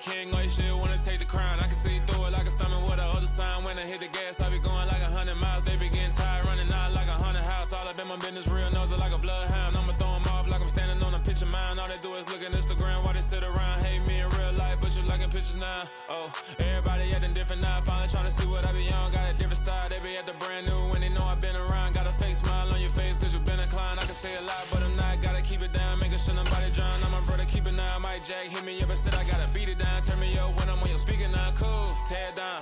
king, like shit, wanna take the crown. I can see through it like a stomach with a other sign. When I hit the gas, I be going like 100 miles. They be getting tired, running out like a haunted house. All up in my business, real nose like a bloodhound. I'ma throw them off like I'm standing on a picture mound. All they do is look at Instagram while they sit around. Hate me in real life, but you liking pictures now. Oh, everybody acting different now. Finally trying to see what I be on. Got a different style, they be at the brand new when they know I've been around. Got a fake smile on your face cause you been inclined. I can say a lot, but I'm not. Gotta keep it down, making sure nobody drown. I'm my brother, keep it now. Mike Jack hit me up and said I gotta beat it down. Turn me up when I'm on your speaker now. Cool, tear it down,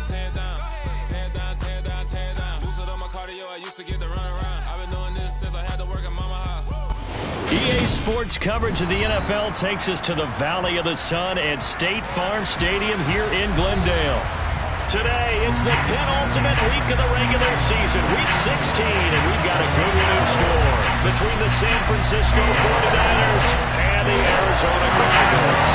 tear it down, tear it down, tear it down, tear it down. Boosted up my cardio, I used to get to run around. I've been doing this since I had to work at mama house. EA Sports coverage of the NFL takes us to the Valley of the Sun at State Farm Stadium here in Glendale. Today, it's the penultimate week of the regular season, week 16, and we've got a good one in store between the San Francisco 49ers and the Arizona Cardinals.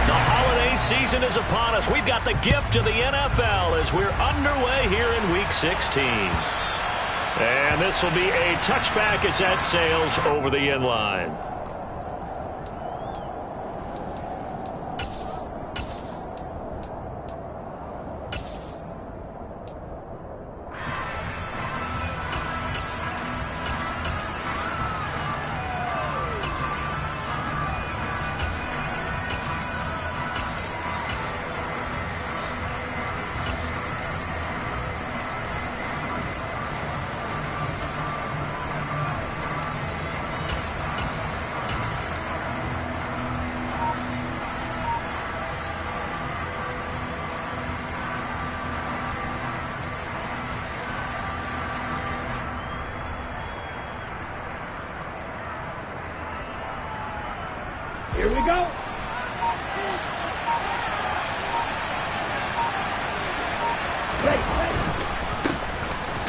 The holiday season is upon us. We've got the gift of the NFL as we're underway here in week 16. And this will be a touchback as that sails over the end line. Here we go.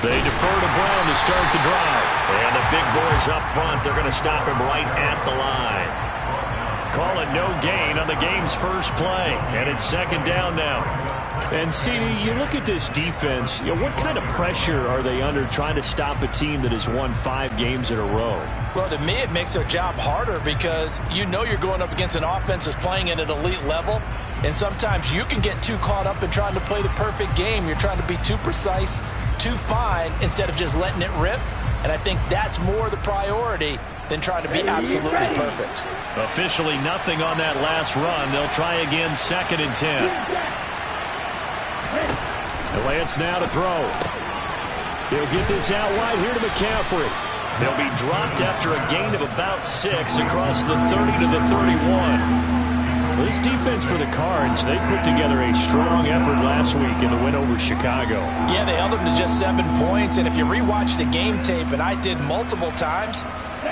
They defer to Brown to start the drive. And the big boys up front, they're going to stop him right at the line. Call it no gain on the game's first play. And it's second down now. And, CD, you look at this defense, what kind of pressure are they under trying to stop a team that has won 5 games in a row? Well, to me, it makes their job harder because you know you're going up against an offense that's playing at an elite level, and sometimes you can get too caught up in trying to play the perfect game. You're trying to be too precise, too fine, instead of just letting it rip, and I think that's more the priority than trying to be absolutely perfect. Officially nothing on that last run. They'll try again, 2nd and 10. Lance now to throw. He'll get this out wide here to McCaffrey. They'll be dropped after a gain of about 6 across the 30 to the 31. Well, this defense for the Cards, they put together a strong effort last week in the win over Chicago. Yeah, they held them to just 7 points, and if you rewatch the game tape, and I did multiple times,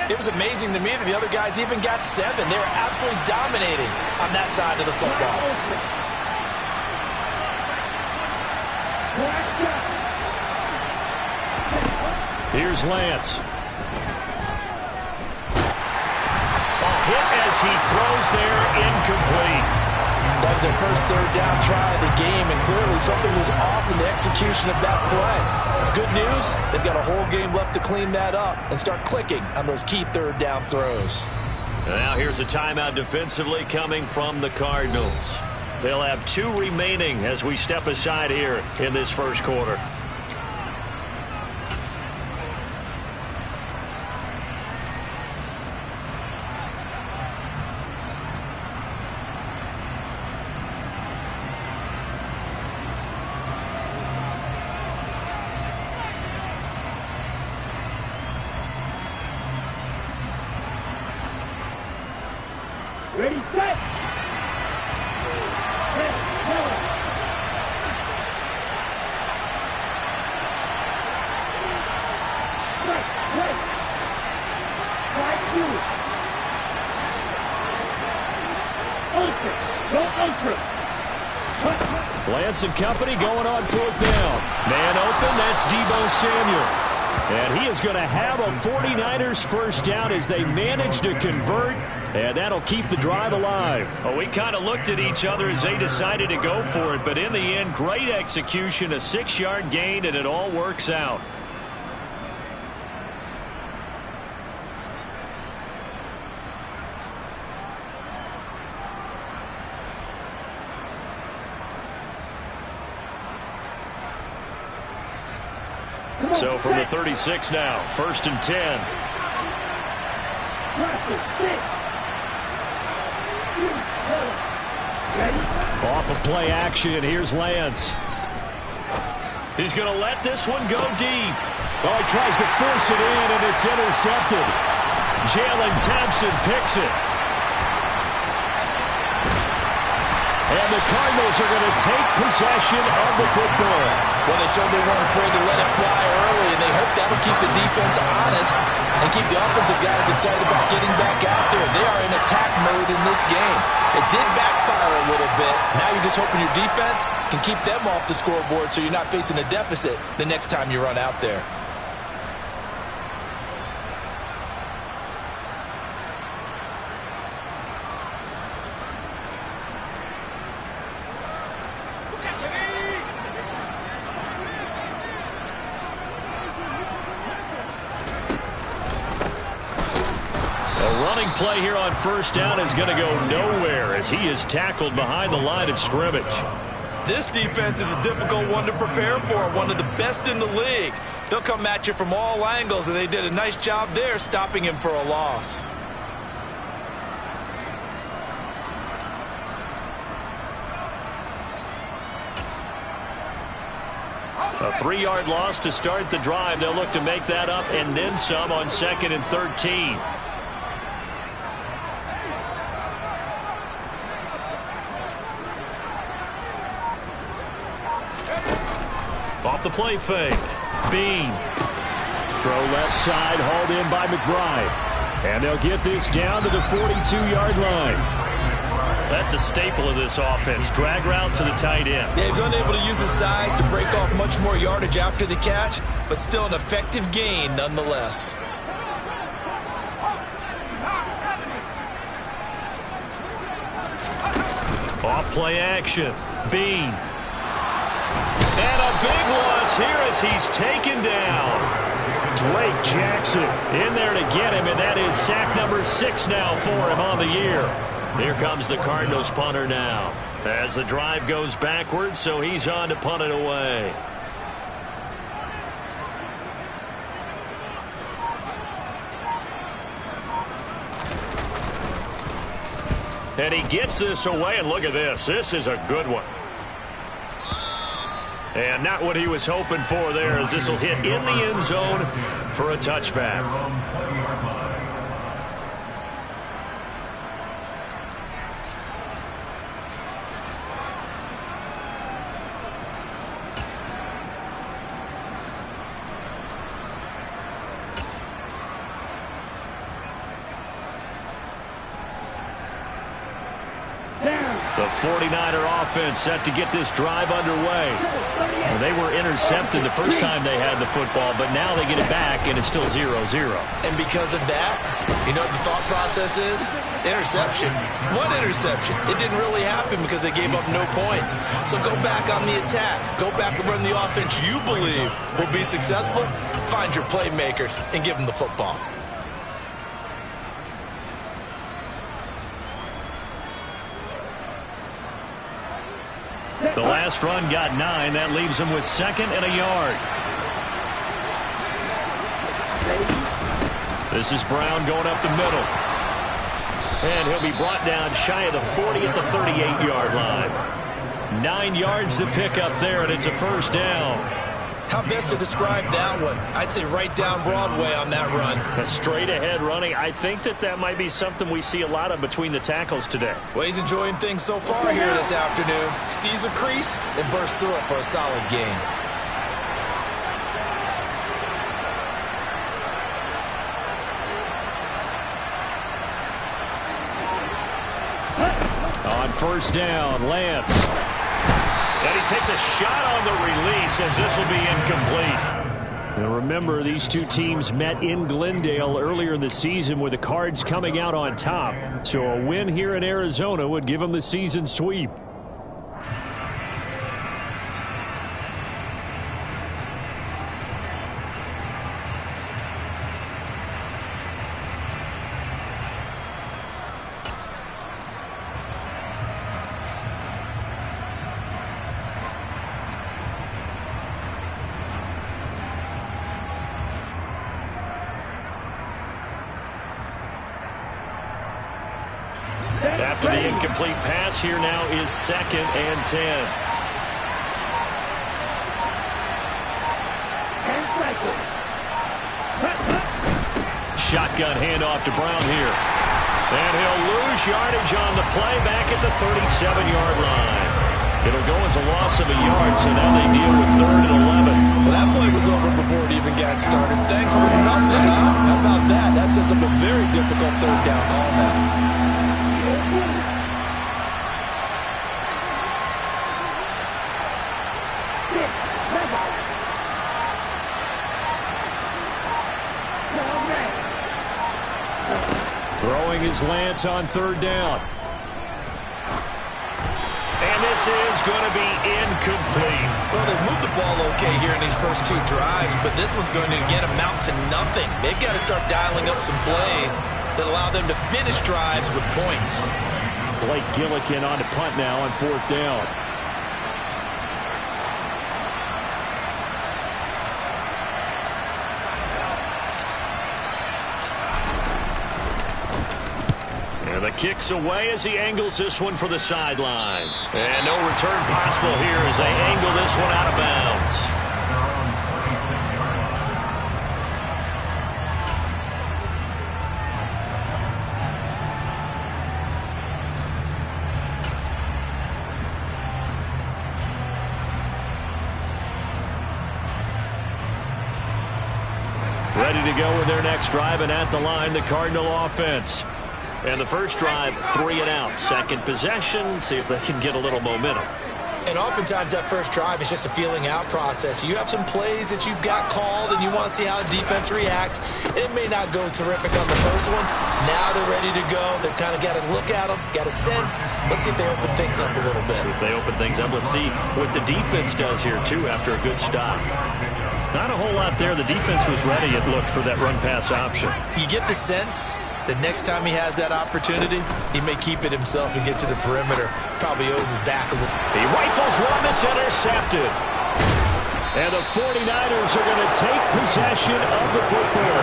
it was amazing to me that the other guys even got 7. They were absolutely dominating on that side of the football. Here's Lance. A hit as he throws there, incomplete. That was their first 3rd down try of the game, and clearly something was off in the execution of that play. Good news, they've got a whole game left to clean that up and start clicking on those key 3rd down throws. Now here's a timeout defensively coming from the Cardinals. They'll have 2 remaining as we step aside here in this first quarter. Ready, set. Lance and company going on 4th down. Man open, that's Deebo Samuel. And he is going to have a 49ers first down as they manage to convert, and that'll keep the drive alive. Well, we kind of looked at each other as they decided to go for it, but in the end, great execution, a 6-yard gain, and it all works out. So from the 36 now, 1st and 10. Off of play action, here's Lance. He's going to let this one go deep. Oh, he tries to force it in, and it's intercepted. Jalen Thompson picks it. And the Cardinals are going to take possession of the football. Well, they certainly weren't afraid to let it fly early, and they hope that will keep the defense honest and keep the offensive guys excited about getting back out there. They are in attack mode in this game. It did backfire a little bit. Now you're just hoping your defense can keep them off the scoreboard so you're not facing a deficit the next time you run out there. Play here on 1st down is going to go nowhere as he is tackled behind the line of scrimmage. This defense is a difficult one to prepare for, one of the best in the league. They'll come at you from all angles, and they did a nice job there stopping him for a loss. A 3-yard loss to start the drive. They'll look to make that up and then some on 2nd and 13. Off the play fake. Bean. Throw left side, hauled in by McBride. And they'll get this down to the 42-yard line. That's a staple of this offense. Drag route to the tight end. Yeah, he's unable to use his size to break off much more yardage after the catch, but still an effective gain nonetheless. Off play action. Bean. And a big loss here as he's taken down. Drake Jackson in there to get him, and that is sack number 6 now for him on the year. Here comes the Cardinals punter now as the drive goes backwards, so he's on to punt it away. And he gets this away, and look at this. This is a good one. And not what he was hoping for there, as this will hit in the end zone for a touchback. The 49er offense set to get this drive underway. Well, they were intercepted the first time they had the football, but now they get it back, and it's still 0-0. And because of that, you know what the thought process is? Interception. What interception? It didn't really happen because they gave up no points. So go back on the attack. Go back and run the offense you believe will be successful. Find your playmakers and give them the football. The last run got 9. That leaves him with 2nd and a yard. This is Brown going up the middle. And he'll be brought down shy of the 40 at the 38-yard line. 9 yards to pick up there, and it's a 1st down. How best to describe that one? I'd say right down Broadway on that run. A straight-ahead running. I think that might be something we see a lot of between the tackles today. Well, he's enjoying things so far here this afternoon. Sees a crease and bursts through it for a solid gain. On 1st down, Lance. And he takes a shot on the release as this will be incomplete. Now remember, these two teams met in Glendale earlier in the season with the Cards coming out on top. So a win here in Arizona would give them the season sweep. After the incomplete pass, here now is 2nd and 10. 10 seconds. Shotgun handoff to Brown here. And he'll lose yardage on the play back at the 37-yard line. It'll go as a loss of a yard, so now they deal with 3rd and 11. Well, that play was over before it even got started. Thanks for nothing, huh? How about that? That sets up a very difficult 3rd down call now. Throwing is Lance on 3rd down. And this is going to be incomplete. Well, they've moved the ball okay here in these first 2 drives, but this one's going to, again, amount to nothing. They've got to start dialing up some plays that allow them to finish drives with points. Blake Gillikin on to punt now on 4th down. The kick's away as he angles this one for the sideline. And no return possible here as they angle this one out of bounds. Ready to go with their next drive, and at the line, the Cardinal offense. And the first drive, 3 and out. Second possession, see if they can get a little momentum. And oftentimes that first drive is just a feeling out process. You have some plays that you've got called and you want to see how the defense reacts. It may not go terrific on the first one. Now they're ready to go. They've kind of got to look at them, got a sense. Let's see if they open things up a little bit. See if they open things up. Let's see what the defense does here, too, after a good stop. Not a whole lot there. The defense was ready, it looked, for that run-pass option. You get the sense that next time he has that opportunity, he may keep it himself and get to the perimeter. Probably owes his back a little. He rifles one that's intercepted. And the 49ers are going to take possession of the football.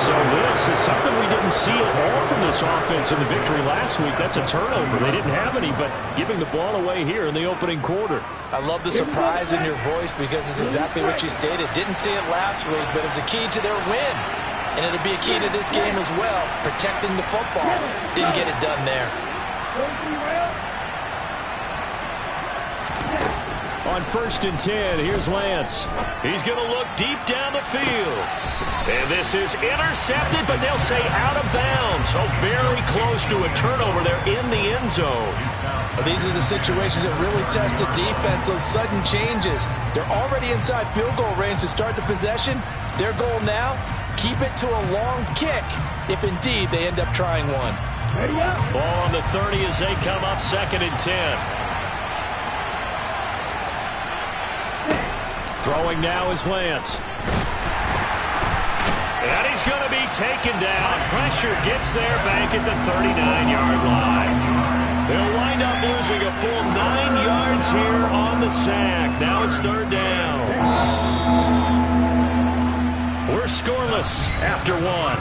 So this is something we didn't see at all from this offense in the victory last week. That's a turnover. They didn't have any, but giving the ball away here in the opening quarter. I love the surprise in your voice because it's exactly what you stated. Didn't see it last week, but it's a key to their win. And it'll be a key to this game as well, protecting the football. Didn't get it done there. On 1st and 10, here's Lance. He's going to look deep down the field. And this is intercepted, but they'll say out of bounds. So very close to a turnover there in the end zone. Well, these are the situations that really test the defense, those sudden changes. They're already inside field goal range to start the possession. Their goal now, keep it to a long kick if indeed they end up trying one. Ball on the 30 as they come up 2nd and 10. Throwing now is Lance. And he's going to be taken down. Pressure gets there back at the 39-yard line. They'll wind up losing a full 9 yards here on the sack. Now it's 3rd down. We're scoreless after 1.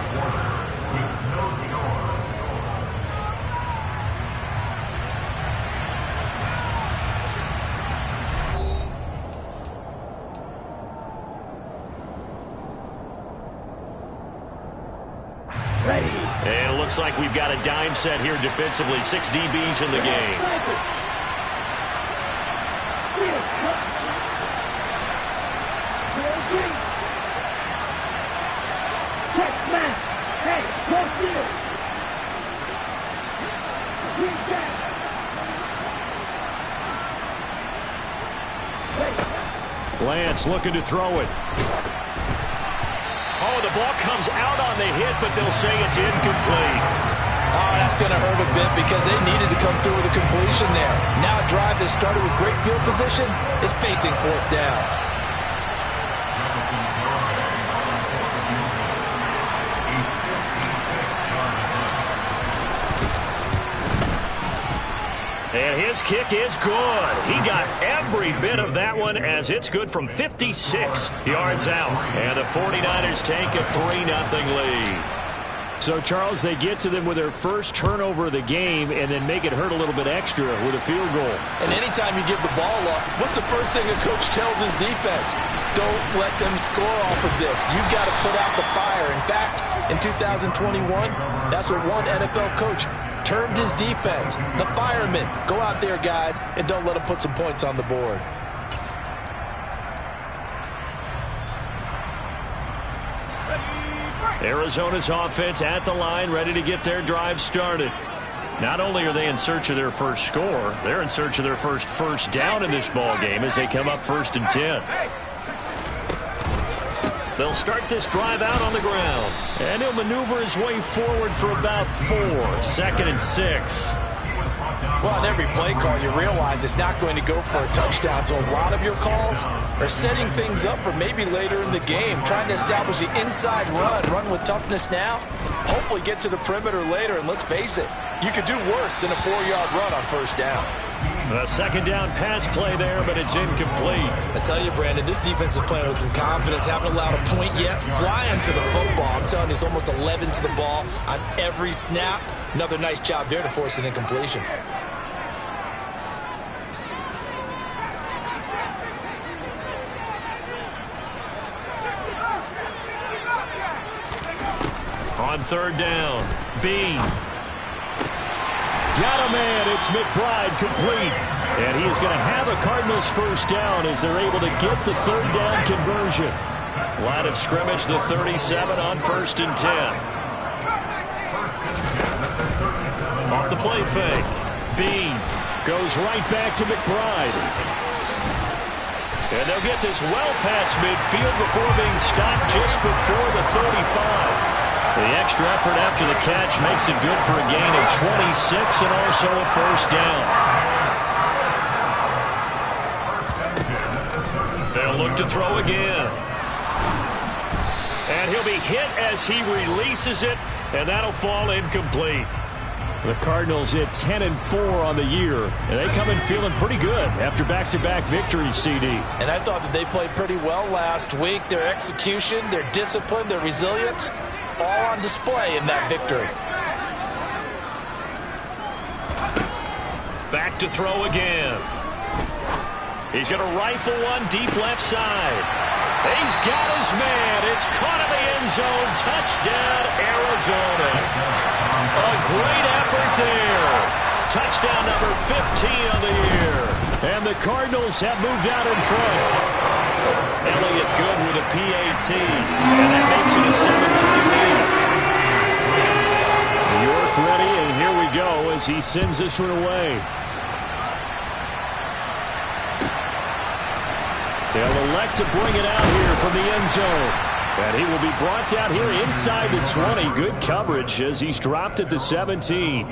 And it looks like we've got a dime set here defensively. 6 DBs in the game. Lance looking to throw it. Oh, the ball comes out on the hit, but they'll say it's incomplete. Oh, that's going to hurt a bit because they needed to come through with a completion there. Now a drive that started with great field position is facing 4th down. And his kick is good. He got every bit of that one as it's good from 56 yards out. And the 49ers take a 3-0 lead. So, Charles, they get to them with their first turnover of the game and then make it hurt a little bit extra with a field goal. And anytime you give the ball up, what's the first thing a coach tells his defense? Don't let them score off of this. You've got to put out the fire. In fact, in 2021, that's what one NFL coach termed his defense. The firemen. Go out there, guys, and don't let them put some points on the board. Arizona's offense at the line, ready to get their drive started. Not only are they in search of their first score, they're in search of their first down in this ball game as they come up 1st and 10. They'll start this drive out on the ground, and he'll maneuver his way forward for about 4. 2nd and 6. Well, on every play call, you realize it's not going to go for a touchdown. So a lot of your calls are setting things up for maybe later in the game, trying to establish the inside run with toughness now, hopefully get to the perimeter later. And let's face it, you could do worse than a 4-yard run on 1st down. A 2nd down pass play there, but it's incomplete. I tell you, Brandon, this defense is playing with some confidence. Haven't allowed a point yet. Flying to the football. I'm telling you, it's almost 11 to the ball on every snap. Another nice job there to force an incompletion. On 3rd down, Bean. Got a man. It's McBride complete. And he is going to have a Cardinals 1st down as they're able to get the 3rd down conversion. Line of scrimmage, the 37 on 1st and 10. Off the play fake. Bean goes right back to McBride. And they'll get this well past midfield before being stopped just before the 35. The extra effort after the catch makes it good for a gain of 26 and also a 1st down. They'll look to throw again. And he'll be hit as he releases it, and that'll fall incomplete. The Cardinals hit 10-4 on the year, and they come in feeling pretty good after back-to-back victories, CD. And I thought that they played pretty well last week. Their execution, their discipline, their resilience, all on display in that victory. Back to throw again. He's going to rifle one deep left side. He's got his man. It's caught in the end zone. Touchdown, Arizona. A great effort there. Touchdown number 15 on the year. And the Cardinals have moved out in front. Elliott good with a PAT. And that makes it a 7-3 lead. York ready, and here we go as he sends this one away. They'll elect to bring it out here from the end zone. And he will be brought out here inside the 20. Good coverage as he's dropped at the 17.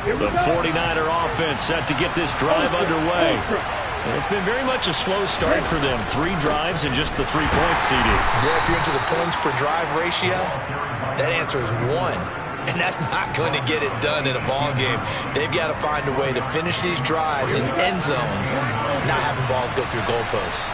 The 49er offense set to get this drive underway. And it's been very much a slow start for them. 3 drives and just the 3 points, CD. Yeah, if you're into the points per drive ratio, that answer is 1. And that's not going to get it done in a ball game. They've got to find a way to finish these drives in end zones, not having balls go through goalposts.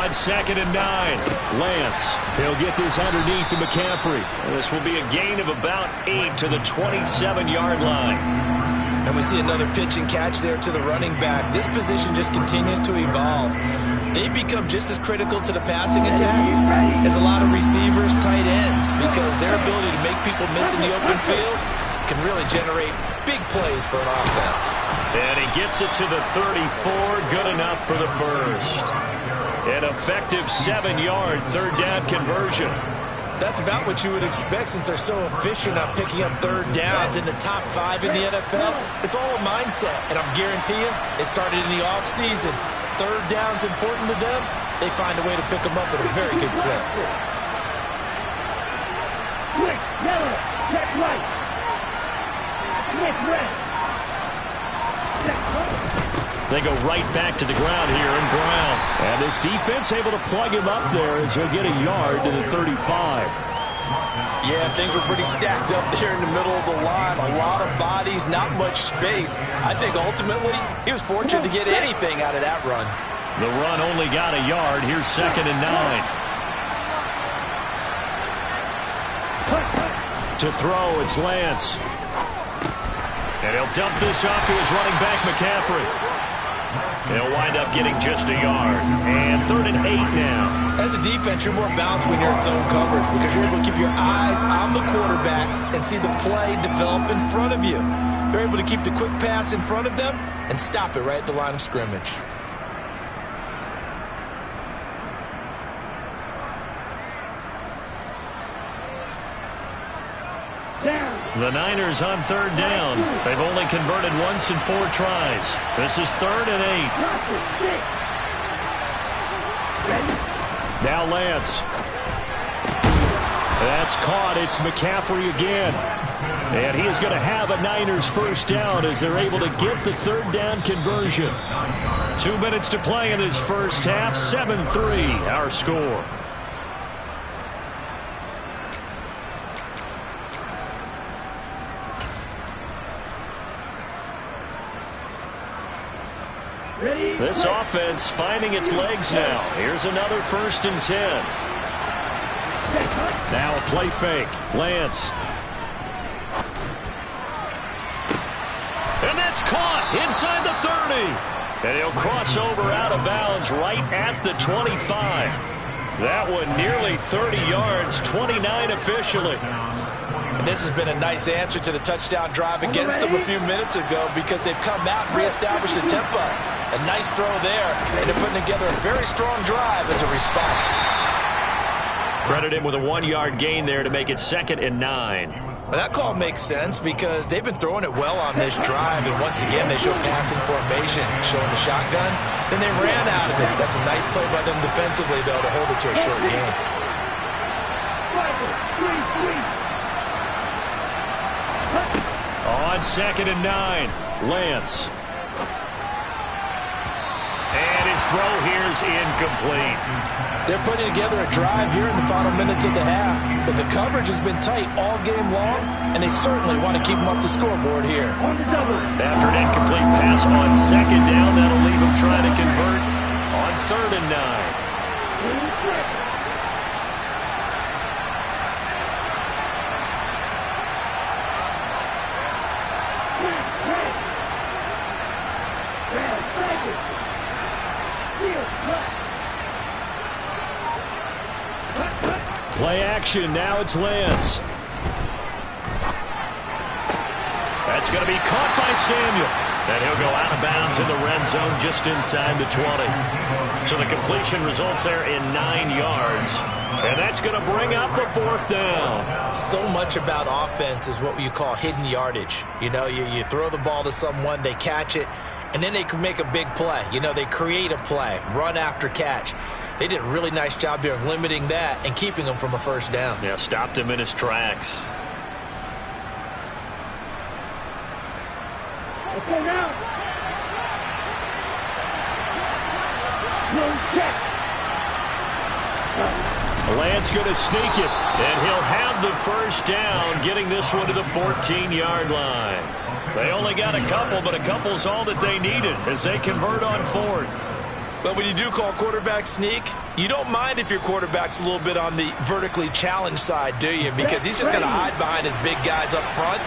On 2nd and 9, Lance. He'll get this underneath to McCaffrey. And this will be a gain of about 8 to the 27-yard line. And we see another pitch and catch there to the running back. This position just continues to evolve. They become just as critical to the passing attack as a lot of receivers, tight ends, because their ability to make people miss in the open field can really generate big plays for an offense. And he gets it to the 34. Good enough for the first. An effective 7-yard 3rd down conversion. That's about what you would expect since they're so efficient on picking up 3rd downs in the top 5 in the NFL. It's all a mindset, and I'm guarantee you it started in the offseason. 3rd down's important to them. They find a way to pick them up at a very good clip. Quick, yellow, check right. Quick, red. Check right. They go right back to the ground here in Brown. And this defense able to plug him up there as he'll get a yard to the 35. Yeah, things were pretty stacked up there in the middle of the line. A lot of bodies, not much space. I think ultimately he was fortunate to get anything out of that run. The run only got a yard. Here's 2nd and 9. To throw, it's Lance. And he'll dump this off to his running back, McCaffrey. He'll wind up getting just a yard. And 3rd and 8 now. As a defense, you're more balanced when you're in zone coverage because you're able to keep your eyes on the quarterback and see the play develop in front of you. You're able to keep the quick pass in front of them and stop it right at the line of scrimmage. The Niners on 3rd down. They've only converted once in 4 tries. This is 3rd and 8. Now Lance. That's caught. It's McCaffrey again. And he is going to have a Niners first down as they're able to get the 3rd down conversion. 2 minutes to play in this first half. 7-3 our score. This offense finding its legs now. Here's another 1st and 10. Now a play fake. Lance. And that's caught inside the 30. And he'll cross over out of bounds right at the 25. That one nearly 30 yards, 29 officially. And this has been a nice answer to the touchdown drive against them a few minutes ago because they've come out and reestablished the tempo. A nice throw there, and they're putting together a very strong drive as a response. Credit him with a 1-yard gain there to make it 2nd and 9. Well, that call makes sense because they've been throwing it well on this drive, and once again they show passing formation, showing the shotgun. Then they ran out of it. That's a nice play by them defensively, though, to hold it to a short game. On 2nd and 9, Lance. And his throw here is incomplete. They're putting together a drive here in the final minutes of the half, but the coverage has been tight all game long, and they certainly want to keep them off the scoreboard here. After an incomplete pass on 2nd down, that'll leave them trying to convert on 3rd and 9. Play action, now it's Lance. That's going to be caught by Samuel. And he'll go out of bounds in the red zone just inside the 20. So the completion results there in 9 yards. And that's going to bring up the 4th down. So much about offense is what you call hidden yardage. You know, you throw the ball to someone, they catch it, and then they can make a big play. You know, they create a play, run after catch. They did a really nice job there of limiting that and keeping him from a first down. Yeah, stopped him in his tracks. Okay, now. No check. Lance going to sneak it, and he'll have the first down, getting this one to the 14-yard line. They only got a couple, but a couple's all that they needed as they convert on 4th. But when you do call quarterback sneak, you don't mind if your quarterback's a little bit on the vertically challenged side, do you? Because he's just going to hide behind his big guys up front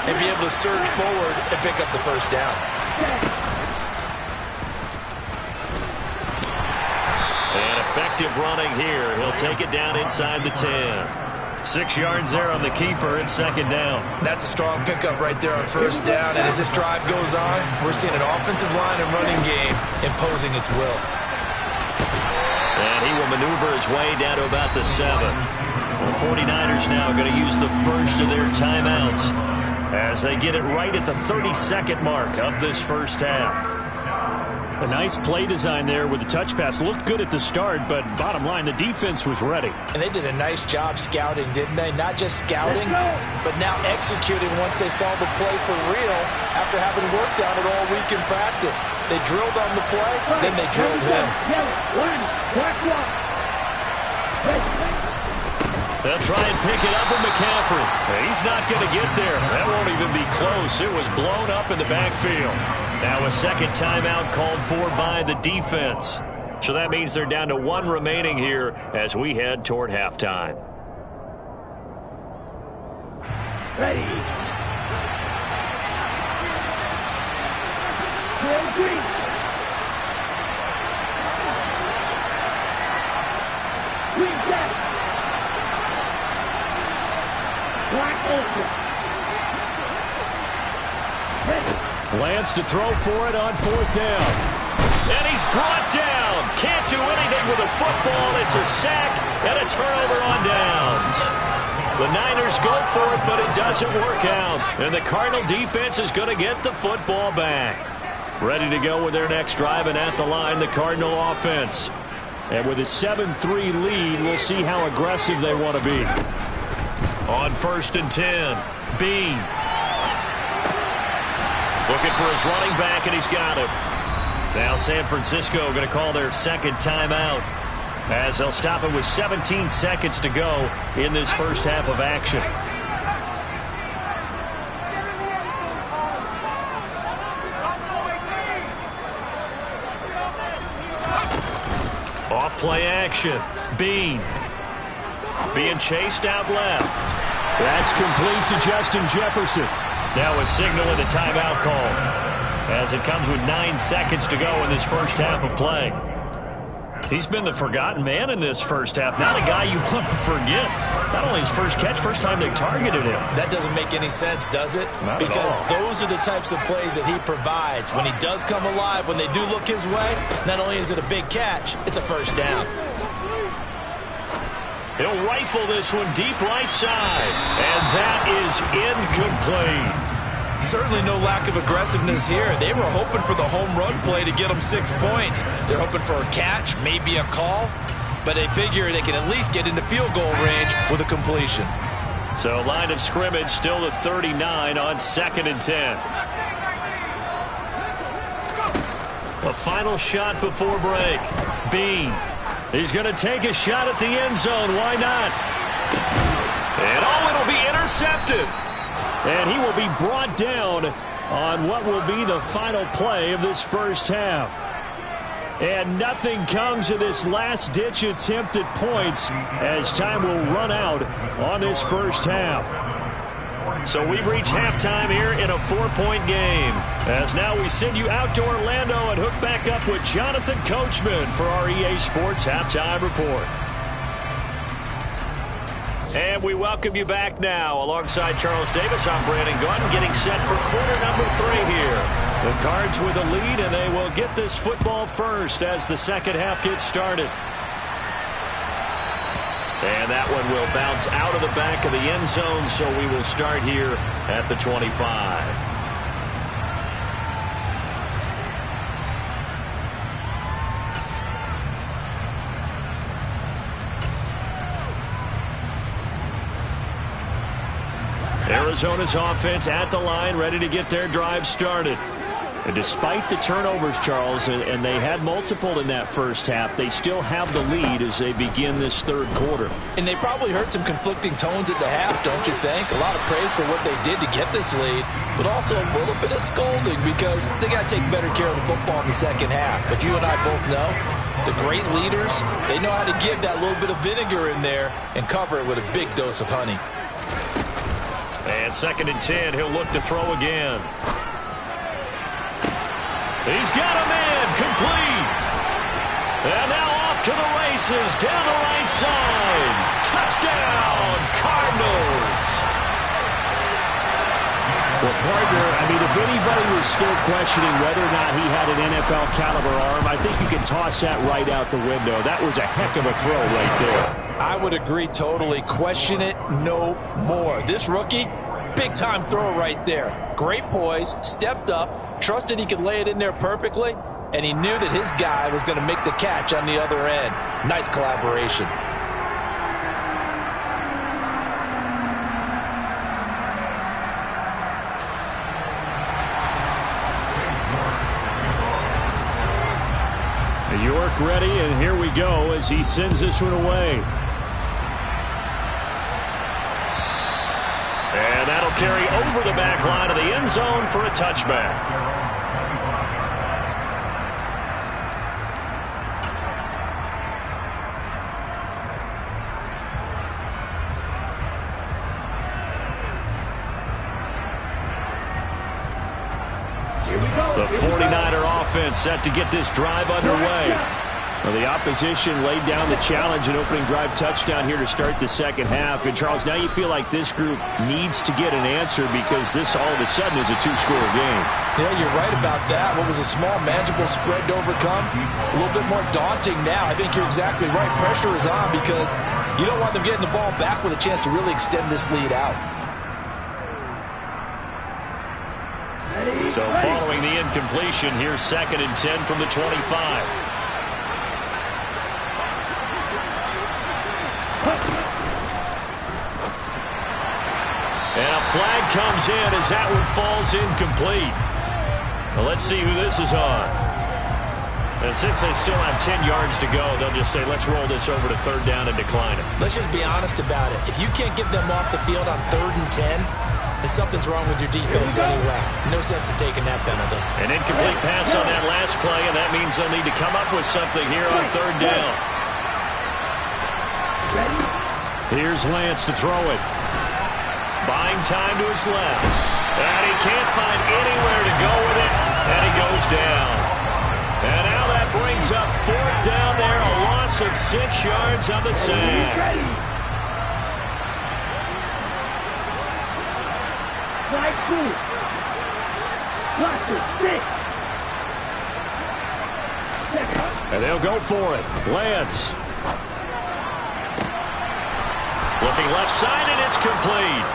and be able to surge forward and pick up the first down. And effective running here. He'll take it down inside the 10. 6 yards there on the keeper and 2nd down. That's a strong pickup right there on first down. And as this drive goes on, we're seeing an offensive line and running game imposing its will. And he will maneuver his way down to about the 7. The 49ers now going to use the first of their timeouts as they get it right at the 32nd mark of this first half. A nice play design there with the touch pass. Looked good at the start, but bottom line, the defense was ready. And they did a nice job scouting, didn't they? Not just scouting, but now executing once they saw the play for real after having worked on it all week in practice. They drilled on the play, then they drilled him. They'll try and pick it up with McCaffrey. He's not going to get there. That won't even be close. It was blown up in the backfield. Now a second timeout called for by the defense. So that means they're down to 1 remaining here as we head toward halftime. Ready. Lance to throw for it on 4th down. And he's brought down. Can't do anything with a football. It's a sack and a turnover on downs. The Niners go for it, but it doesn't work out. And the Cardinal defense is going to get the football back. Ready to go with their next drive, and at the line, the Cardinal offense. And with a 7-3 lead, we'll see how aggressive they want to be. On 1st and 10, Bean. Looking for his running back, and he's got him. Now San Francisco going to call their second timeout as they'll stop it with 17 seconds to go in this first half of action. Off play action. Bean. Being chased out left. That's complete to Justin Jefferson. Now a signal and a timeout call as it comes with 9 seconds to go in this first half of play. He's been the forgotten man in this first half. Not a guy you want to forget. Not only his first catch, first time they targeted him. That doesn't make any sense, does it? Not because at all. Those are the types of plays that he provides. When he does come alive, when they do look his way, not only is it a big catch, it's a first down. He'll rifle this one deep right side. And that is incomplete. Certainly no lack of aggressiveness here. They were hoping for the home run play to get them 6 points. They're hoping for a catch, maybe a call, but they figure they can at least get into field goal range with a completion. So line of scrimmage still the 39 on 2nd and 10. A final shot before break. Bean. He's going to take a shot at the end zone. Why not? And it'll be intercepted. And he will be brought down on what will be the final play of this first half. And nothing comes of this last-ditch attempt at points as time will run out on this first half. So we've reached halftime here in a 4-point game. As now we send you out to Orlando and hook back up with Jonathan Coachman for our EA Sports Halftime Report. And we welcome you back now. Alongside Charles Davis, I'm Brandon Gunn, getting set for quarter number 3 here. The Cards with a lead, and they will get this football first as the second half gets started. And that one will bounce out of the back of the end zone, so we will start here at the 25. Arizona's offense at the line, ready to get their drive started. And despite the turnovers, Charles, and they had multiple in that first half, they still have the lead as they begin this third quarter. And they probably heard some conflicting tones at the half, don't you think? A lot of praise for what they did to get this lead, but also a little bit of scolding because they got to take better care of the football in the second half. But you and I both know the great leaders, they know how to give that little bit of vinegar in there and cover it with a big dose of honey. And 2nd and 10, he'll look to throw again. He's got him in, complete. And now off to the races, down the right side. Touchdown, Cardinals. Well, partner, I mean, if anybody was still questioning whether or not he had an NFL caliber arm, I think you can toss that right out the window. That was a heck of a throw right there. I would agree totally. Question it no more. This rookie, big-time throw right there. Great poise, stepped up, trusted he could lay it in there perfectly, and he knew that his guy was going to make the catch on the other end. Nice collaboration. York ready, and here we go as he sends this one away. And that'll carry over the back line of the end zone for a touchback. The 49er offense set to get this drive underway. Well, the opposition laid down the challenge and opening drive touchdown here to start the second half. And, Charles, now you feel like this group needs to get an answer because this all of a sudden is a two-score game. Yeah, you're right about that. What was a small, manageable spread to overcome, a little bit more daunting now. I think you're exactly right. Pressure is on because you don't want them getting the ball back with a chance to really extend this lead out. So following the incompletion, here's 2nd and 10 from the 25. And a flag comes in as that one falls incomplete. Well, let's see who this is on. And since they still have 10 yards to go, they'll just say, let's roll this over to 3rd down and decline it. Let's just be honest about it. If you can't get them off the field on 3rd and 10, then something's wrong with your defense anyway. No sense in taking that penalty. An incomplete pass on that last play, and that means they'll need to come up with something here on 3rd down. Here's Lance to throw it. Buying time to his left. And he can't find anywhere to go with it, and he goes down. And now that brings up 4th down there, a loss of 6 yards on the sack. And they'll go for it. Lance. Looking left side, and it's complete.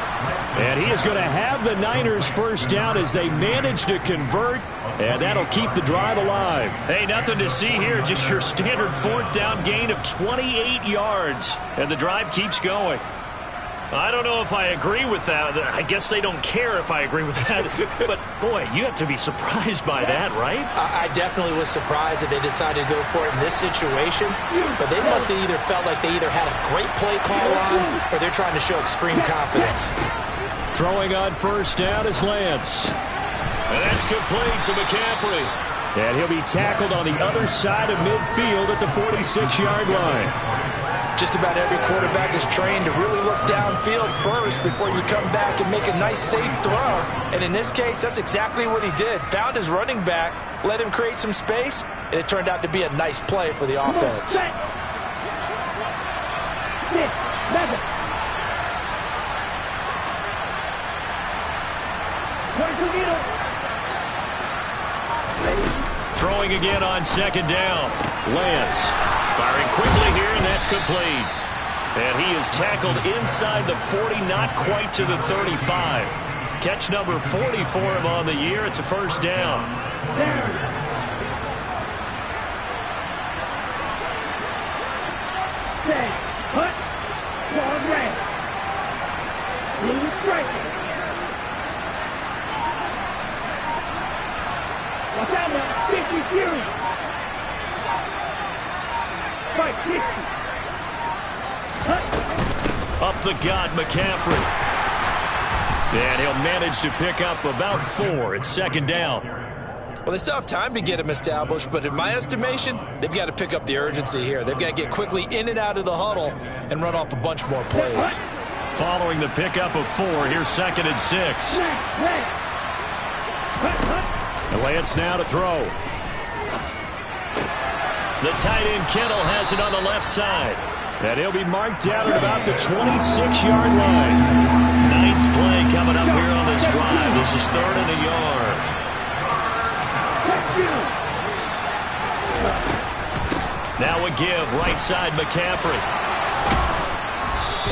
And he is going to have the Niners first down as they manage to convert, and that'll keep the drive alive. Hey, nothing to see here, just your standard 4th down gain of 28 yards. And the drive keeps going. I don't know if I agree with that. I guess they don't care if I agree with that. But, boy, you have to be surprised by that, right? I definitely was surprised that they decided to go for it in this situation. But they must have either felt like they either had a great play call on or they're trying to show extreme confidence. Throwing on 1st down is Lance. And that's complete to McCaffrey. And he'll be tackled on the other side of midfield at the 46-yard line. Just about every quarterback is trained to really look downfield first before you come back and make a nice, safe throw. And in this case, that's exactly what he did. Found his running back, let him create some space, and it turned out to be a nice play for the offense. Throwing again on 2nd down. Lance firing quickly here, and that's complete. And he is tackled inside the 40, not quite to the 35. Catch number 40 for him on the year. It's a 1st down. Up the gut, McCaffrey. And he'll manage to pick up about 4. It's 2nd down. Well, they still have time to get him established, but in my estimation, they've got to pick up the urgency here. They've got to get quickly in and out of the huddle and run off a bunch more plays. Following the pickup of 4, here's 2nd and 6. And Lance now to throw. The tight end Kittle has it on the left side. And he'll be marked down at about the 26-yard line. 9th play coming up here on this drive. This is 3rd and a yard. Now a give, right side McCaffrey.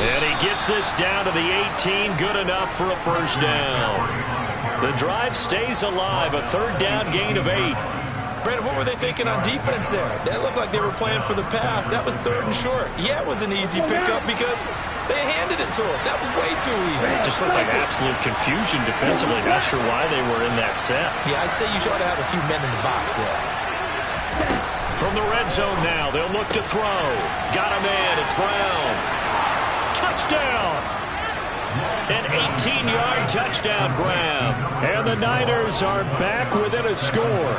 And he gets this down to the 18, good enough for a 1st down. The drive stays alive, a 3rd down gain of 8. Brandon, what were they thinking on defense there? That looked like they were playing for the pass. That was 3rd and short. Yeah, it was an easy pickup because they handed it to him. That was way too easy. It just looked like absolute confusion defensively. Not sure why they were in that set. Yeah, I'd say you ought to have a few men in the box there. From the red zone now, they'll look to throw. Got a man. It's Brown. Touchdown! An 18-yard touchdown, Brown. And the Niners are back within a score.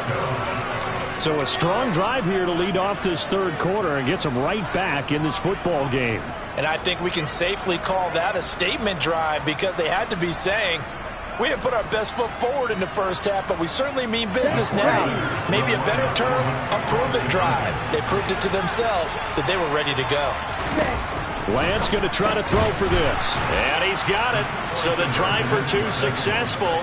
So a strong drive here to lead off this 3rd quarter and gets them right back in this football game. And I think we can safely call that a statement drive because they had to be saying, we didn't put our best foot forward in the first half, but we certainly mean business now. Maybe a better term, a prove-it drive. They proved it to themselves that they were ready to go. Lance going to try to throw for this. And he's got it. So the drive for 2 successful.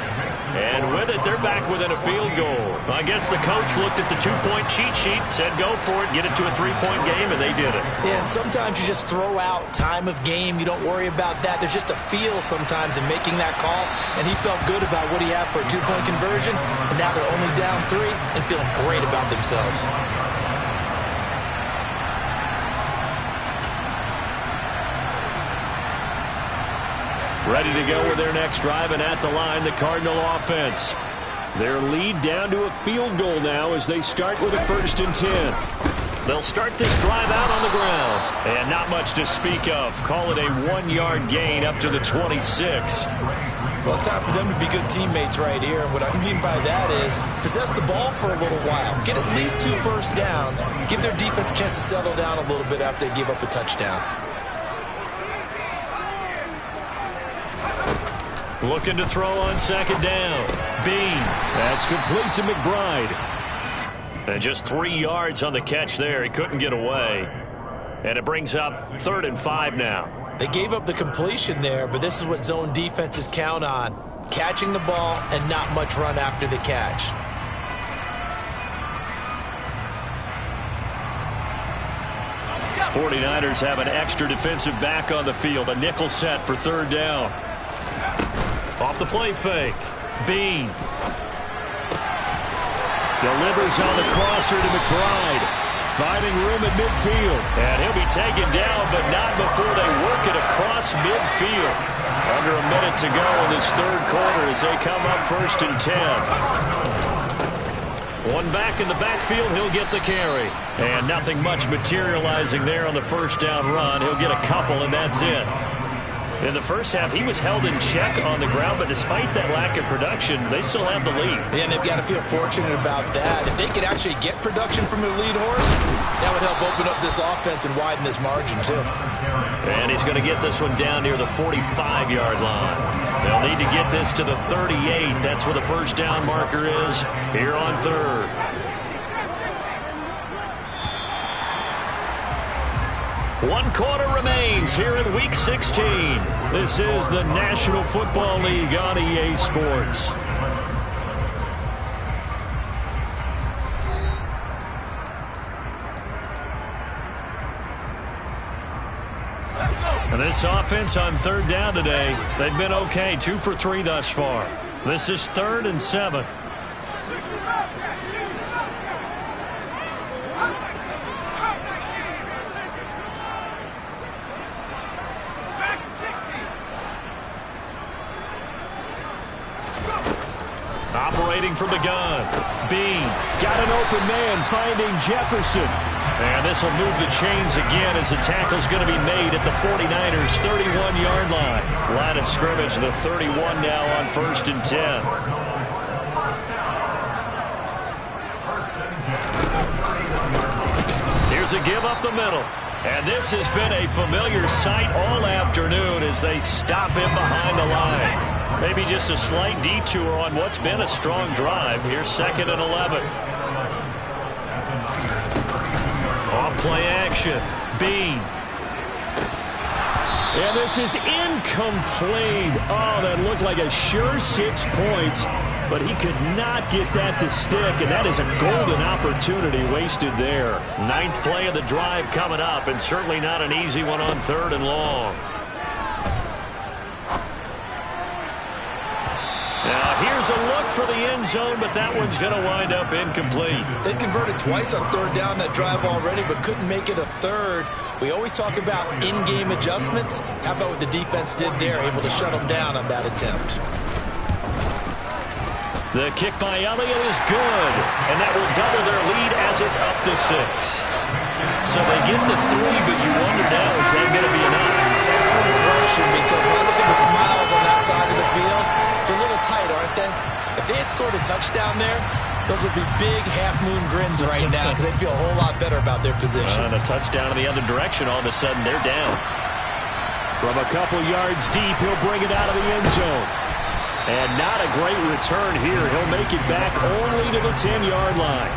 And with it, they're back within a field goal. I guess the coach looked at the 2-point cheat sheet, said go for it, get it to a 3-point game, and they did it. Yeah, and sometimes you just throw out time of game. You don't worry about that. There's just a feel sometimes in making that call. And he felt good about what he had for a 2-point conversion. And now they're only down 3 and feeling great about themselves. Ready to go with their next drive, and at the line, the Cardinal offense. Their lead down to a field goal now as they start with a 1st and 10. They'll start this drive out on the ground. And not much to speak of. Call it a 1-yard gain up to the 26. Well, it's time for them to be good teammates right here. And what I mean by that is possess the ball for a little while. Get at least 2 first downs. Give their defense a chance to settle down a little bit after they give up a touchdown. Looking to throw on 2nd down. Bean. That's complete to McBride. And just 3 yards on the catch there. He couldn't get away. And it brings up 3rd and 5 now. They gave up the completion there, but this is what zone defenses count on. Catching the ball and not much run after the catch. '49ers have an extra defensive back on the field. A nickel set for 3rd down. Off the play fake. Bean. Delivers on the crosser to McBride. Finding room at midfield. And he'll be taken down, but not before they work it across midfield. Under a minute to go in this 3rd quarter as they come up 1st and 10. One back in the backfield, he'll get the carry. And nothing much materializing there on the 1st down run. He'll get a couple, and that's it. In the first half, he was held in check on the ground, but despite that lack of production, they still have the lead. Yeah, and they've got to feel fortunate about that. If they could actually get production from their lead horse, that would help open up this offense and widen this margin, too. And he's going to get this one down near the 45-yard line. They'll need to get this to the 38. That's where the 1st down marker is here on 3rd. One quarter remains here in Week 16. This is the National Football League on EA Sports. And this offense on 3rd down today, they've been okay, 2 for 3 thus far. This is 3rd and 7. Operating from the gun. Bean got an open man, finding Jefferson. And this will move the chains again as the tackle's going to be made at the 49ers' 31-yard line. Line of scrimmage, the 31 now on 1st and 10. Here's a give up the middle. And this has been a familiar sight all afternoon as they stop him behind the line. Maybe just a slight detour on what's been a strong drive. Here's 2nd and 11. Off play action. Bean. And this is incomplete. Oh, that looked like a sure 6 points. But he could not get that to stick, and that is a golden opportunity wasted there. 9th play of the drive coming up, and certainly not an easy one on 3rd and long. Now here's a look for the end zone, but that one's going to wind up incomplete. They converted twice on third down that drive already, but couldn't make it a third. We always talk about in-game adjustments. How about what the defense did there, able to shut them down on that attempt? The kick by Elliott is good, and that will double their lead as it's up to 6. So they get to 3, but you wonder now, is that going to be enough? Excellent question, because when I look at the smiles on that side of the field, it's a little tight, aren't they? If they had scored a touchdown there, those would be big half-moon grins right now because they feel a whole lot better about their position. And a touchdown in the other direction, all of a sudden they're down. From a couple yards deep, he'll bring it out of the end zone. And not a great return here. He'll make it back only to the 10-yard line.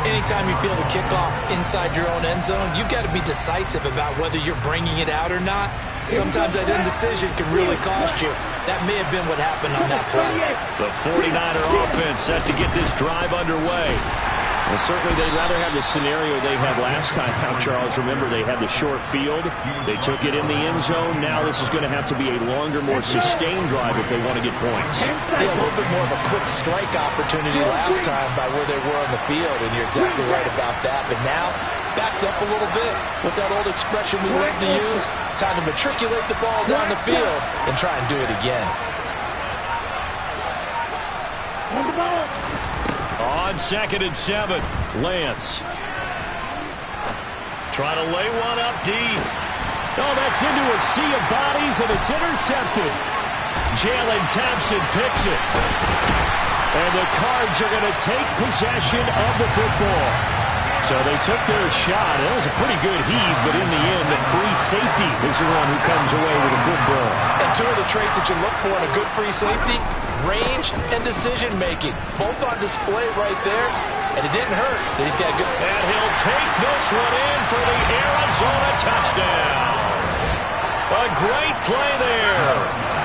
Anytime you feel the kickoff inside your own end zone, you've got to be decisive about whether you're bringing it out or not. Sometimes that indecision can really cost you. That may have been what happened on that play. The 49er offense set to get this drive underway. Well, certainly they'd rather have the scenario they had last time out, Charles. Remember, they had the short field. They took it in the end zone. Now this is going to have to be a longer, more sustained drive if they want to get points. They had a little bit more of a quick strike opportunity last time by where they were on the field, and you're exactly right about that. But now, backed up a little bit. What's that old expression we love to use? Time to matriculate the ball down the field and try and do it again. On 2nd and 7, Lance. Try to lay one up deep. Oh, that's into a sea of bodies, and it's intercepted. Jalen Thompson picks it. And the Cards are going to take possession of the football. So they took their shot. It was a pretty good heave, but in the end, the free safety is the one who comes away with the football. And two of the traits that you look for in a good free safety, range and decision-making. Both on display right there, and it didn't hurt that he's got good. And he'll take this one in for the Arizona touchdown. A great play there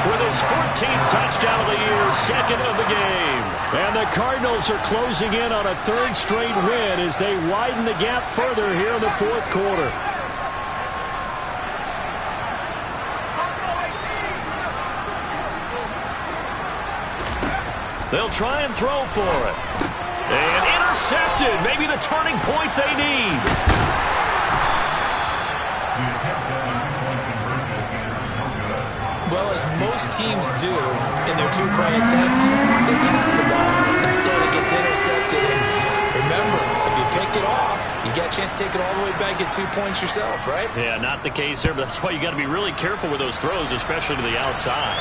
with his 14th touchdown of the year, 2nd of the game. And the Cardinals are closing in on a 3rd straight win as they widen the gap further here in the 4th quarter. They'll try and throw for it. And intercepted. Maybe the turning point they need. Well, as most teams do in their two-point attempt, they pass the ball. Instead, it gets intercepted. And remember, if you pick it off, you get a chance to take it all the way back, get 2 points yourself, right? Yeah, not the case here, but that's why you got to be really careful with those throws, especially to the outside.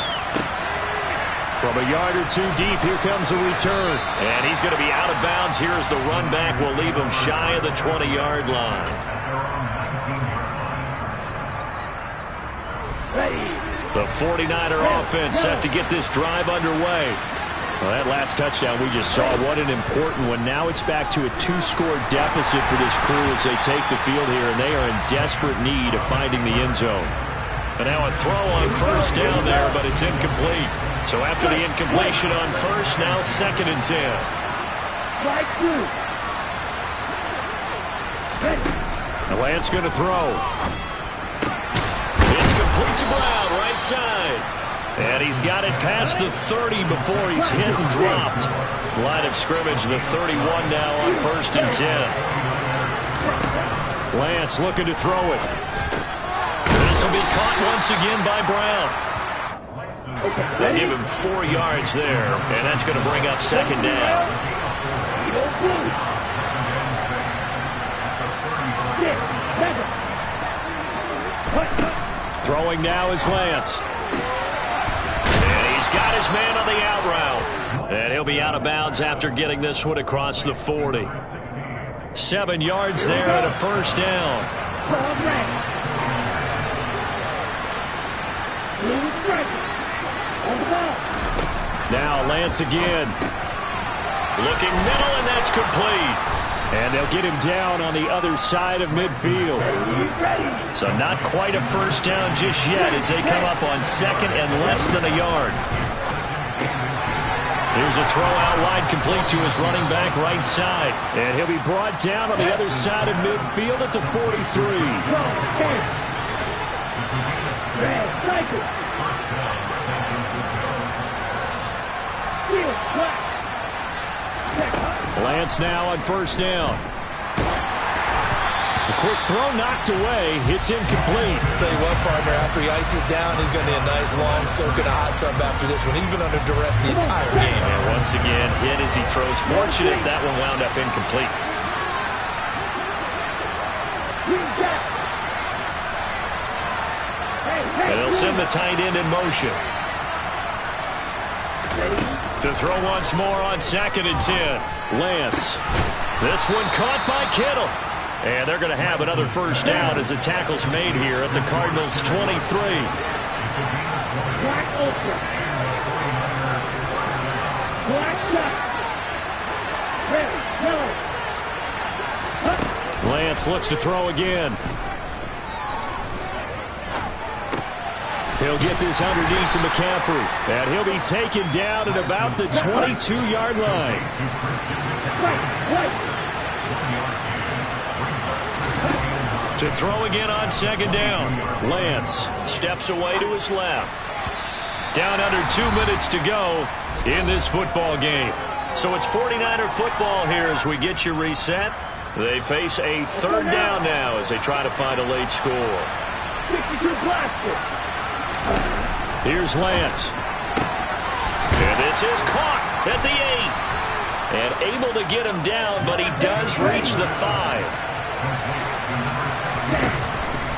From a yard or two deep, here comes a return. And he's going to be out of bounds here as the run back will leave him shy of the 20-yard line. The 49er offense set to get this drive underway. Well, that last touchdown we just saw, what an important one. Now it's back to a 2-score deficit for this crew as they take the field here, and they are in desperate need of finding the end zone. And now a throw on 1st down there, but it's incomplete. So after the incompletion on 1st, now 2nd and 10. The Lance going to throw. It's complete to Brown, right side. And he's got it past the 30 before he's hit and dropped. Line of scrimmage, the 31 now on 1st and 10. Lance looking to throw it. This will be caught once again by Brown. They'll give him 4 yards there, and that's going to bring up 2nd down. Throwing now is Lance. And he's got his man on the out route. And he'll be out of bounds after getting this one across the 40. 7 yards there and a 1st down. Now Lance again. Looking middle, and that's complete. And they'll get him down on the other side of midfield. So not quite a 1st down just yet as they come up on 2nd and less than a yard. Here's a throw out wide, complete to his running back right side. And he'll be brought down on the other side of midfield at the 43. Lance now on first down. A quick throw knocked away. It's incomplete. Tell you what, partner, after he ices down, he's going to need a nice long soak in a hot tub after this one. He's been under duress the entire game. And once again, hit as he throws. Fortunate that one wound up incomplete. And they'll send the tight end in motion. To throw once more on 2nd and 10. Lance. This one caught by Kittle. And they're going to have another first down as the tackle's made here at the Cardinals' 23. Lance looks to throw again. He'll get this underneath to McCaffrey. And he'll be taken down at about the 22-yard line. To throw again on 2nd down. Lance steps away to his left. Down under 2 minutes to go in this football game. So it's 49er football here as we get you reset. They face a 3rd down now as they try to find a late score. Here's Lance. And this is caught at the 8. And able to get him down, but he does reach the 5.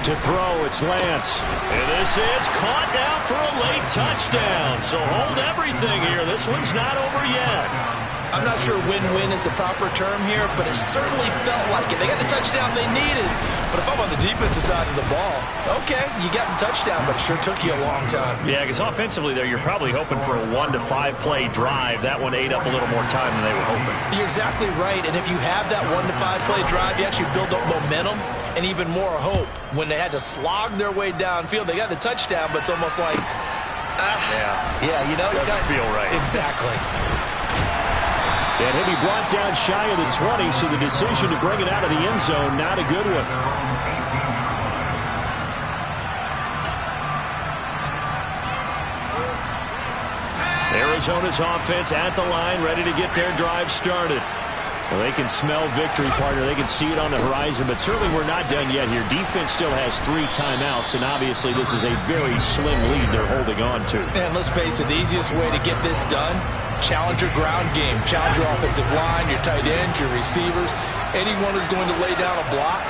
To throw, it's Lance. And this is caught now for a late touchdown. So hold everything here. This one's not over yet. I'm not sure win-win is the proper term here, but it certainly felt like it. They got the touchdown they needed. But if I'm on the defensive side of the ball, okay, you got the touchdown, but it sure took you a long time. Yeah, because offensively there, you're probably hoping for a 1 to 5 play drive. That one ate up a little more time than they were hoping. You're exactly right. And if you have that 1 to 5 play drive, you actually build up momentum and even more hope. When they had to slog their way downfield, they got the touchdown, but it's almost like, yeah, you know, doesn't feel right. Exactly. And he'll be brought down shy of the 20, so the decision to bring it out of the end zone, not a good one. Arizona's offense at the line, ready to get their drive started. Well, they can smell victory, partner. They can see it on the horizon, but certainly we're not done yet here. Defense still has 3 timeouts, and obviously this is a very slim lead they're holding on to. And let's face it, the easiest way to get this done, challenge your ground game. Challenge your offensive line, your tight ends, your receivers, anyone who's going to lay down a block.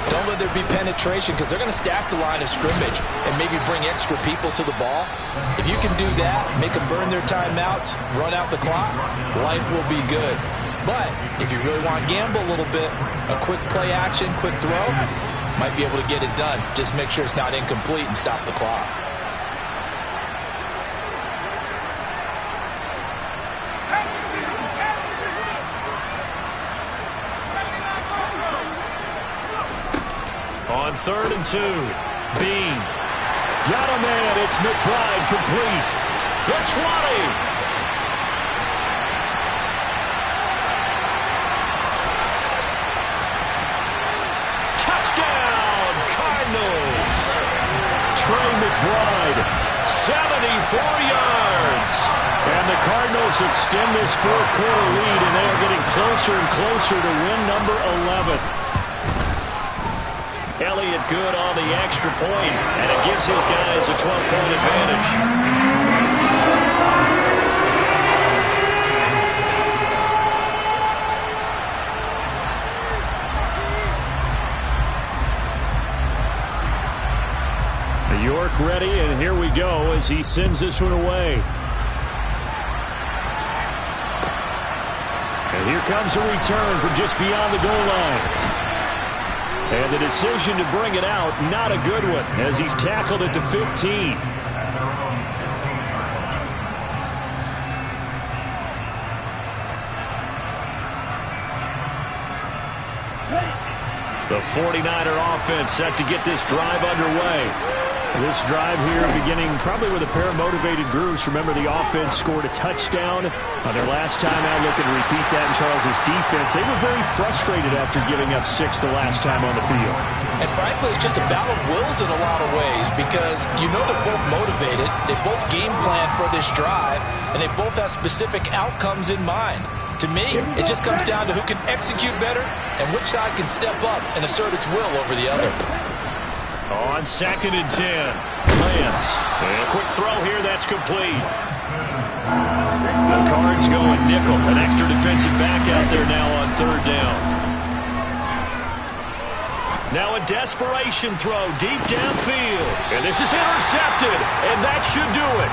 Don't let there be penetration because they're going to stack the line of scrimmage and maybe bring extra people to the ball. If you can do that, make them burn their timeouts, run out the clock, life will be good. But if you really want to gamble a little bit, a quick play action, quick throw, might be able to get it done. Just make sure it's not incomplete and stop the clock. On 3rd and 2, Bean. Got a man, it's McBride complete. The 20. Trey McBride, 74 yards. And the Cardinals extend this 4th quarter lead, and they are getting closer and closer to win number 11. Elliott good on the extra point, and it gives his guys a 12-point advantage. York ready, and here we go as he sends this one away. And here comes a return from just beyond the goal line. And the decision to bring it out, not a good one, as he's tackled at the 15. The 49er offense set to get this drive underway. This drive here beginning probably with a pair of motivated groups. Remember, the offense scored a touchdown on their last time out. Looking to repeat that in Charles's defense. They were very frustrated after giving up 6 the last time on the field. And frankly, it's just a battle of wills in a lot of ways because you know they're both motivated. They both game plan for this drive, and they both have specific outcomes in mind. To me, it just comes down to who can execute better and which side can step up and assert its will over the other. On 2nd and 10, Lance. And a quick throw here, that's complete. The Cards going nickel. An extra defensive back out there now on 3rd down. Now a desperation throw deep downfield. And this is intercepted, and that should do it.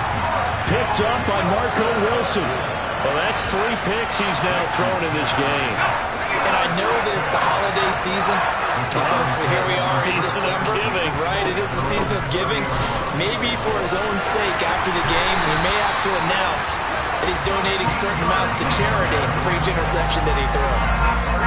Picked up by Marco Wilson. Well, that's 3 picks he's now thrown in this game. And I know this the holiday season because here we are in December. Giving. Right, it is the season of giving. Maybe for his own sake after the game, he may have to announce that he's donating certain amounts to charity for each interception that he throws.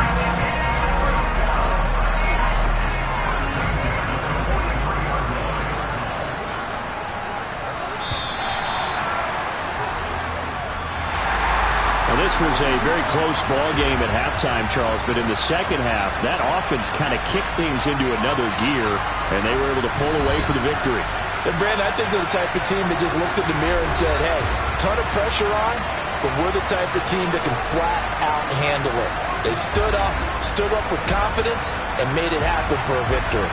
This was a very close ball game at halftime, Charles, but in the second half, that offense kind of kicked things into another gear, and they were able to pull away for the victory. And Brandon, I think they're the type of team that just looked in the mirror and said, hey, ton of pressure on, but we're the type of team that can flat out handle it. They stood up with confidence, and made it happen for a victory.